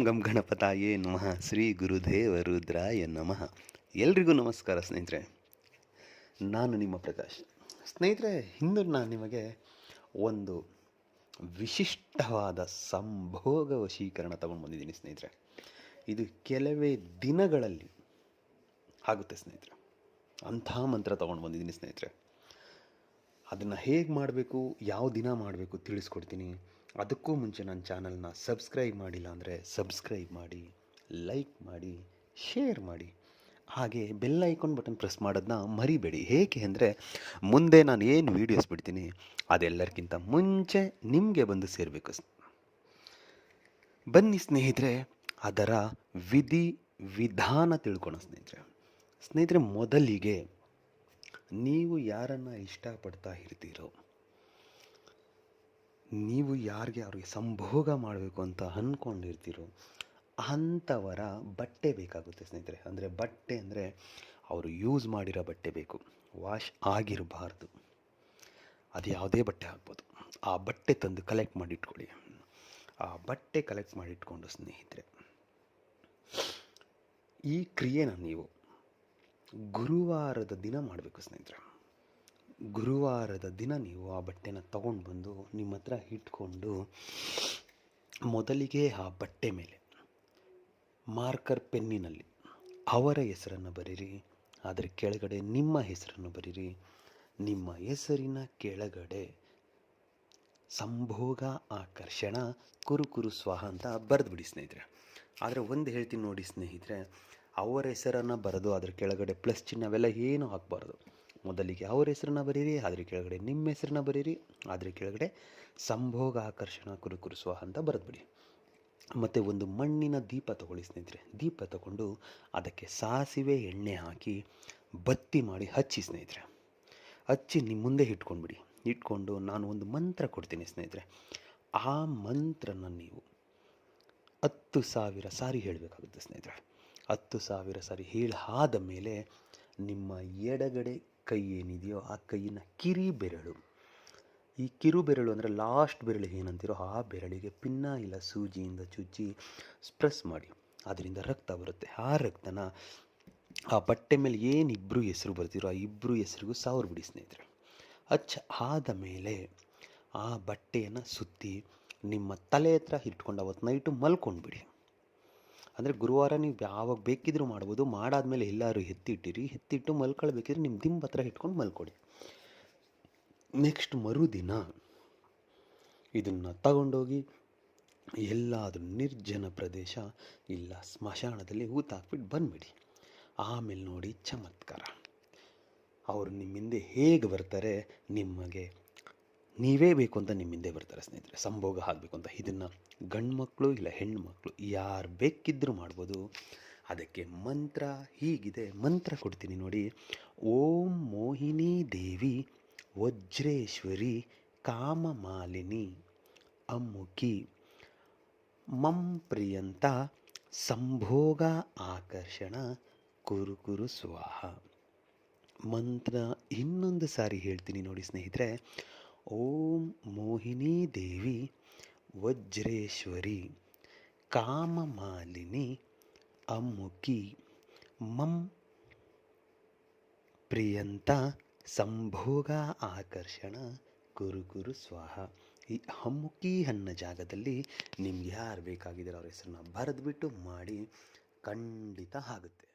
ಗಂ ಗಣಪತಾಯೇ ನಮಃ ಶ್ರೀ ಗುರುದೇವ ರುದ್ರಾಯ ನಮಃ. ಎಲ್ರಿಗೂ ನಮಸ್ಕಾರ ಸ್ನೇಹಿತರೆ. ನಾನು ನಿಮ್ಮ ಪ್ರಕಾಶ್. ಸ್ನೇಹಿತರೆ, ಇಂದು ನಾನು ನಿಮಗೆ ಒಂದು ವಿಶಿಷ್ಟವಾದ ಸಂಭೋಗ ವಶೀಕರಣ ತಗೊಂಡು ಬಂದಿದ್ದೀನಿ ಸ್ನೇಹಿತರೆ. ಇದು ಕೆಲವೇ ದಿನಗಳಲ್ಲಿ ಆಗುತ್ತೆ ಸ್ನೇಹಿತರೆ. ಅಂಥ ಮಂತ್ರ ತಗೊಂಡು ಬಂದಿದ್ದೀನಿ ಸ್ನೇಹಿತರೆ. ಅದನ್ನು ಹೇಗೆ ಮಾಡಬೇಕು, ಯಾವ ದಿನ ಮಾಡಬೇಕು ತಿಳಿಸ್ಕೊಡ್ತೀನಿ. ಅದಕ್ಕೂ ಮುಂಚೆ ನನ್ನ ಚಾನಲ್ನ ಸಬ್ಸ್ಕ್ರೈಬ್ ಮಾಡಿಲ್ಲ ಅಂದರೆ ಸಬ್ಸ್ಕ್ರೈಬ್ ಮಾಡಿ, ಲೈಕ್ ಮಾಡಿ, ಶೇರ್ ಮಾಡಿ, ಹಾಗೆ ಬೆಲ್ ಐಕಾನ್ ಬಟನ್ ಪ್ರೆಸ್ ಮಾಡೋದನ್ನ ಮರಿಬೇಡಿ. ಹೇಗೆ ಅಂದರೆ ಮುಂದೆ ನಾನು ಏನು ವೀಡಿಯೋಸ್ ಬಿಡ್ತೀನಿ ಅದೆಲ್ಲರಿಗಿಂತ ಮುಂಚೆ ನಿಮಗೆ ಬಂದು ಸೇರಬೇಕು. ಬನ್ನಿ ಸ್ನೇಹಿತರೆ, ಅದರ ವಿಧಿ ವಿಧಾನ ತಿಳ್ಕೊಳ ಸ್ನೇಹಿತರೆ. ಮೊದಲಿಗೆ ನೀವು ಯಾರನ್ನು ಇಷ್ಟಪಡ್ತಾ ಇರ್ತೀರೋ, ನೀವು ಅವ್ರಿಗೆ ಸಂಭೋಗ ಮಾಡಬೇಕು ಅಂತ ಅಂದ್ಕೊಂಡಿರ್ತೀರೋ ಅಂಥವರ ಬಟ್ಟೆ ಬೇಕಾಗುತ್ತೆ ಸ್ನೇಹಿತರೆ. ಅಂದರೆ ಬಟ್ಟೆ ಅಂದರೆ ಅವರು ಯೂಸ್ ಮಾಡಿರೋ ಬಟ್ಟೆ ಬೇಕು, ವಾಶ್ ಆಗಿರಬಾರ್ದು. ಅದು ಯಾವುದೇ ಬಟ್ಟೆ ಆಗ್ಬೋದು. ಆ ಬಟ್ಟೆ ತಂದು ಕಲೆಕ್ಟ್ ಮಾಡಿ ಇಟ್ಕೊಳ್ಳಿ. ಆ ಬಟ್ಟೆ ಕಲೆಕ್ಟ್ ಮಾಡಿ ಇಟ್ಕೊಂಡು ಸ್ನೇಹಿತರೆ, ಈ ಕ್ರಿಯೆನ ನೀವು ಗುರುವಾರದ ದಿನ ಮಾಡಬೇಕು ಸ್ನೇಹಿತರೆ. ಗುರುವಾರದ ದಿನ ನೀವು ಆ ಬಟ್ಟೆನ ತಗೊಂಡು ಬಂದು ನಿಮ್ಮ ಹತ್ರ ಇಟ್ಕೊಂಡು, ಮೊದಲಿಗೆ ಆ ಬಟ್ಟೆ ಮೇಲೆ ಮಾರ್ಕರ್ ಪೆನ್ನಿನಲ್ಲಿ ಅವರ ಹೆಸರನ್ನು ಬರೀರಿ. ಅದರ ಕೆಳಗಡೆ ನಿಮ್ಮ ಹೆಸರನ್ನು ಬರೀರಿ. ನಿಮ್ಮ ಹೆಸರಿನ ಕೆಳಗಡೆ ಸಂಭೋಗ ಆಕರ್ಷಣ ಕುರು ಸ್ವಾಹ ಅಂತ ಬರೆದುಬಿಡಿ ಸ್ನೇಹಿತರೆ. ಆದರೆ ಒಂದು ಹೇಳ್ತೀನಿ ನೋಡಿ ಸ್ನೇಹಿತರೆ, ಅವರ ಹೆಸರನ್ನು ಬರೆದು ಅದರ ಕೆಳಗಡೆ ಪ್ಲಸ್ ಚಿಹ್ನೆ ಅವೆಲ್ಲ ಏನೂ ಹಾಕಬಾರ್ದು. ಮೊದಲಿಗೆ ಅವ್ರ ಹೆಸರನ್ನ ಬರೀರಿ, ಅದ್ರ ಕೆಳಗಡೆ ನಿಮ್ಮ ಹೆಸರನ್ನ ಬರೀರಿ, ಅದ್ರ ಕೆಳಗಡೆ ಸಂಭೋಗ ಆಕರ್ಷಣ ಕುರು ಸ್ವಾಹ ಅಂತ ಬರೆದ್ಬಿಡಿ. ಮತ್ತು ಒಂದು ಮಣ್ಣಿನ ದೀಪ ತಗೊಳ್ಳಿ ಸ್ನೇಹಿತರೆ. ದೀಪ ತಗೊಂಡು ಅದಕ್ಕೆ ಸಾಸಿವೆ ಎಣ್ಣೆ ಹಾಕಿ ಬತ್ತಿ ಮಾಡಿ ಹಚ್ಚಿ ಸ್ನೇಹಿತರೆ. ಹಚ್ಚಿ ನಿಮ್ಮ ಮುಂದೆ ಇಟ್ಕೊಂಡ್ಬಿಡಿ. ಇಟ್ಕೊಂಡು ನಾನು ಒಂದು ಮಂತ್ರ ಕೊಡ್ತೀನಿ ಸ್ನೇಹಿತರೆ. ಆ ಮಂತ್ರನ ನೀವು 10,000 ಸಾರಿ ಹೇಳಬೇಕಾಗುತ್ತೆ ಸ್ನೇಹಿತರೆ. 10,000 ಸಾರಿ ಹೇಳಾದ ಮೇಲೆ ನಿಮ್ಮ ಎಡಗಡೆ ಕೈ ಏನಿದೆಯೋ ಆ ಕೈಯಿನ ಕಿರಿ ಬೆರಳು, ಈ ಕಿರು ಬೆರಳು ಅಂದರೆ ಲಾಸ್ಟ್ ಬೆರಳು ಏನಂತೀರೋ ಆ ಬೆರಳಿಗೆ ಪಿನ್ನ ಇಲ್ಲ ಸೂಜಿಯಿಂದ ಚುಚ್ಚಿ ಪ್ರೆಸ್ ಮಾಡಿ. ಅದರಿಂದ ರಕ್ತ ಬರುತ್ತೆ. ಆ ರಕ್ತನ ಆ ಬಟ್ಟೆ ಮೇಲೆ ಏನಿಬ್ಬರು ಹೆಸರು ಬರ್ತಿರೋ ಆ ಇಬ್ಬರು ಹೆಸರಿಗೂ ಬಿಡಿ ಸ್ನೇಹಿತರೆ. ಆದ ಮೇಲೆ ಆ ಬಟ್ಟೆಯನ್ನು ಸುತ್ತಿ ನಿಮ್ಮ ತಲೆ ಹತ್ರ ಇಟ್ಕೊಂಡು ಅವತ್ತು ನೈಟು ಮಲ್ಕೊಂಡ್ಬಿಡಿ. ಅಂದರೆ ಗುರುವಾರ ನೀವು ಯಾವಾಗ ಬೇಕಿದ್ರೂ ಮಾಡ್ಬೋದು. ಮಾಡಾದ್ಮೇಲೆ ಎಲ್ಲರೂ ಎತ್ತಿಟ್ಟು ಮಲ್ಕೊಳ್ಬೇಕಿದ್ರೆ ನಿಮ್ಮ ದಿಂಬು ಹತ್ರ ಇಟ್ಕೊಂಡು ಮಲ್ಕೊಡಿ. ನೆಕ್ಸ್ಟ್ ಮರುದಿನ ಇದನ್ನು ತಗೊಂಡೋಗಿ ಎಲ್ಲಾದರೂ ನಿರ್ಜನ ಪ್ರದೇಶ ಇಲ್ಲ ಸ್ಮಶಾನದಲ್ಲಿ ಹೂತಾಕ್ಬಿಟ್ಟು ಬಂದುಬಿಡಿ. ಆಮೇಲೆ ನೋಡಿ ಚಮತ್ಕಾರ. ಅವರು ನಿಮ್ಮಿಂದೆ ಹೇಗೆ ಬರ್ತಾರೆ, ನಿಮಗೆ ನೀವೇ ಬೇಕು ಅಂತ ನಿಮ್ಮಿಂದೆ ಬರ್ತಾರೆ ಸ್ನೇಹಿತರೆ. ಸಂಭೋಗ ಆಗಬೇಕು ಅಂತ. ಇದನ್ನು ಗಂಡು ಮಕ್ಕಳು ಇಲ್ಲ ಹೆಣ್ಣುಮಕ್ಕಳು ಯಾರು ಬೇಕಿದ್ದರೂ ಮಾಡ್ಬೋದು. ಅದಕ್ಕೆ ಮಂತ್ರ ಹೀಗಿದೆ. ಮಂತ್ರ ಕೊಡ್ತೀನಿ ನೋಡಿ. ಓಂ ಮೋಹಿನಿ ದೇವಿ ವಜ್ರೇಶ್ವರಿ ಕಾಮಮಾಲಿನಿ ಅಮ್ಮುಖಿ ಮಂ ಪ್ರಿಯಂತ ಸಂಭೋಗ ಆಕರ್ಷಣ ಕುರು ಸ್ವಾಹ. ಮಂತ್ರ ಇನ್ನೊಂದು ಸಾರಿ ಹೇಳ್ತೀನಿ ನೋಡಿ ಸ್ನೇಹಿತರೆ. ಓಂ ಮೋಹಿನಿ ದೇವಿ ವಜ್ರೇಶ್ವರಿ ಕಾಮಮಾಲಿನಿ ಅಮ್ಮುಖಿ ಮಂ ಪ್ರಿಯಂತ ಸಂಭೋಗ ಆಕರ್ಷಣ ಕುರು ಸ್ವಾಹ. ಈ ಅಮ್ಮುಖಿ ಅನ್ನೋ ಜಾಗದಲ್ಲಿ ನಿಮ್ಗೆ ಯಾರು ಬೇಕಾಗಿದ್ದಾರೆ ಅವ್ರ ಹೆಸರನ್ನ ಬರೆದ್ಬಿಟ್ಟು ಮಾಡಿ, ಖಂಡಿತ ಆಗುತ್ತೆ.